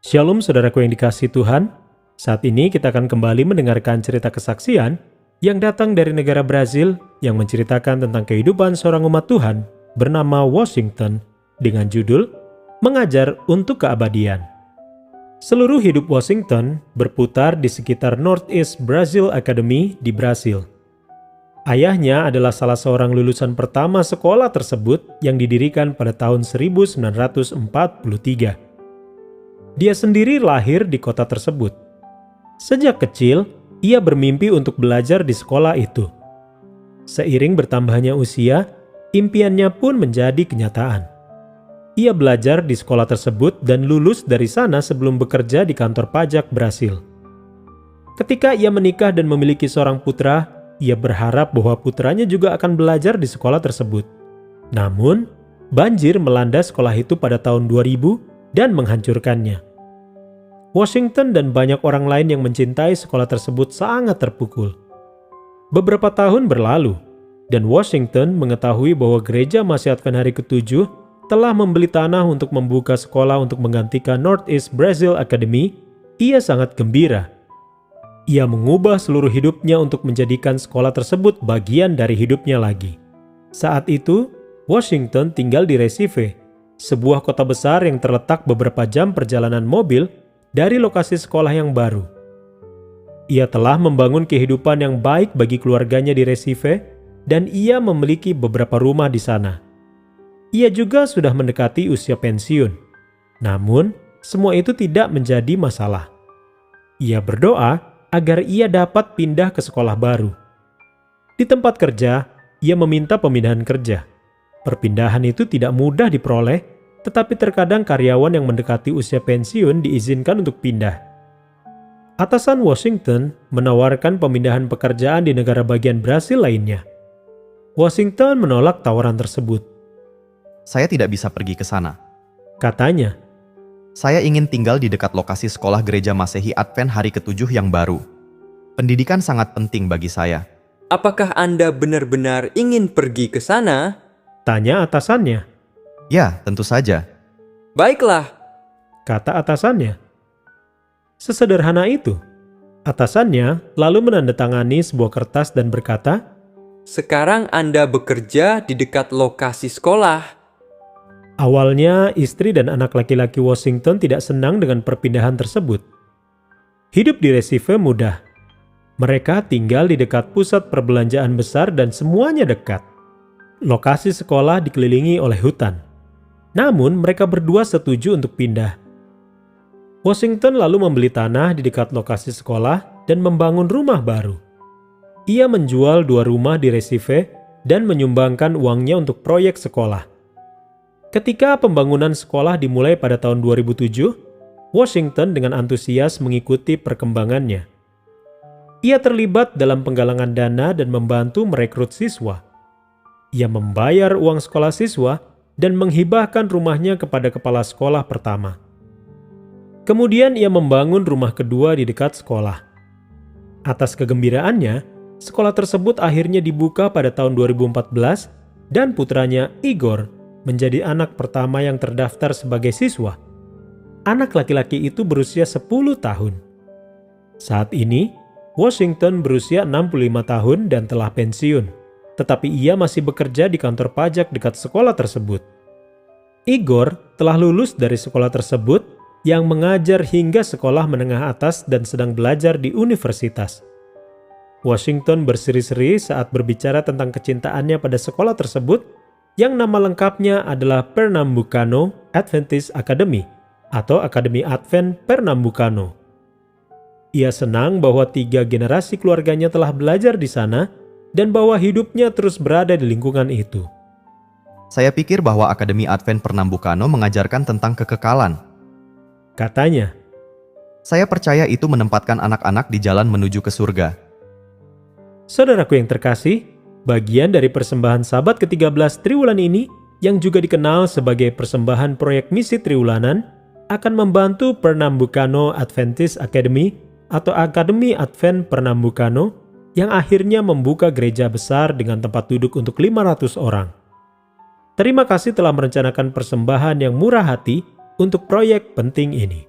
Shalom saudaraku yang dikasihi Tuhan. Saat ini kita akan kembali mendengarkan cerita kesaksian yang datang dari negara Brazil yang menceritakan tentang kehidupan seorang umat Tuhan bernama Washington dengan judul Mengajar untuk Keabadian. Seluruh hidup Washington berputar di sekitar Northeast Brazil Academy di Brasil. Ayahnya adalah salah seorang lulusan pertama sekolah tersebut yang didirikan pada tahun 1943. Dia sendiri lahir di kota tersebut. Sejak kecil, ia bermimpi untuk belajar di sekolah itu. Seiring bertambahnya usia, impiannya pun menjadi kenyataan. Ia belajar di sekolah tersebut dan lulus dari sana sebelum bekerja di kantor pajak Brasil. Ketika ia menikah dan memiliki seorang putra, ia berharap bahwa putranya juga akan belajar di sekolah tersebut. Namun, banjir melanda sekolah itu pada tahun 2000 dan menghancurkannya. Washington dan banyak orang lain yang mencintai sekolah tersebut sangat terpukul. Beberapa tahun berlalu, dan Washington mengetahui bahwa gereja Masyiatkan Hari ke-7 telah membeli tanah untuk membuka sekolah untuk menggantikan Northeast Brazil Academy. Ia sangat gembira. Ia mengubah seluruh hidupnya untuk menjadikan sekolah tersebut bagian dari hidupnya lagi. Saat itu, Washington tinggal di Recife, sebuah kota besar yang terletak beberapa jam perjalanan mobil dari lokasi sekolah yang baru. Ia telah membangun kehidupan yang baik bagi keluarganya di Recife dan ia memiliki beberapa rumah di sana. Ia juga sudah mendekati usia pensiun. Namun, semua itu tidak menjadi masalah. Ia berdoa agar ia dapat pindah ke sekolah baru. Di tempat kerja, ia meminta pemindahan kerja. Perpindahan itu tidak mudah diperoleh, tetapi terkadang karyawan yang mendekati usia pensiun diizinkan untuk pindah. Atasan Washington menawarkan pemindahan pekerjaan di negara bagian Brasil lainnya. Washington menolak tawaran tersebut. Saya tidak bisa pergi ke sana. Katanya, Saya ingin tinggal di dekat lokasi sekolah gereja Masehi Advent Hari ke-7 yang baru. Pendidikan sangat penting bagi saya. Apakah Anda benar-benar ingin pergi ke sana? tanya atasannya. Ya, tentu saja. Baiklah, Kata atasannya. Sesederhana itu. Atasannya lalu menandatangani sebuah kertas dan berkata, sekarang Anda bekerja di dekat lokasi sekolah. awalnya istri dan anak laki-laki Washington tidak senang dengan perpindahan tersebut. Hidup di Recife mudah. Mereka tinggal di dekat pusat perbelanjaan besar dan semuanya dekat. Lokasi sekolah dikelilingi oleh hutan. Namun mereka berdua setuju untuk pindah. Washington lalu membeli tanah di dekat lokasi sekolah dan membangun rumah baru. Ia menjual 2 rumah di Recife dan menyumbangkan uangnya untuk proyek sekolah. Ketika pembangunan sekolah dimulai pada tahun 2007, Washington dengan antusias mengikuti perkembangannya. Ia terlibat dalam penggalangan dana dan membantu merekrut siswa. Ia membayar uang sekolah siswa dan menghibahkan rumahnya kepada kepala sekolah pertama. Kemudian ia membangun rumah kedua di dekat sekolah. Atas kegembiraannya, sekolah tersebut akhirnya dibuka pada tahun 2014 dan putranya Igor menjadi anak pertama yang terdaftar sebagai siswa. Anak laki-laki itu berusia 10 tahun. Saat ini, Washington berusia 65 tahun dan telah pensiun. Tetapi ia masih bekerja di kantor pajak dekat sekolah tersebut. Igor telah lulus dari sekolah tersebut yang mengajar hingga sekolah menengah atas dan sedang belajar di universitas. Washington berseri-seri saat berbicara tentang kecintaannya pada sekolah tersebut yang nama lengkapnya adalah Pernambucano Adventist Academy atau Akademi Advent Pernambucano. Ia senang bahwa 3 generasi keluarganya telah belajar di sana dan bahwa hidupnya terus berada di lingkungan itu. Saya pikir bahwa Akademi Advent Pernambucano mengajarkan tentang kekekalan. Katanya, Saya percaya itu menempatkan anak-anak di jalan menuju ke surga. saudaraku yang terkasih, bagian dari persembahan Sabat ke-13 Triwulan ini yang juga dikenal sebagai persembahan proyek misi Triwulanan akan membantu Pernambucano Adventist Academy atau Akademi Advent Pernambucano yang akhirnya membuka gereja besar dengan tempat duduk untuk 500 orang. Terima kasih telah merencanakan persembahan yang murah hati untuk proyek penting ini.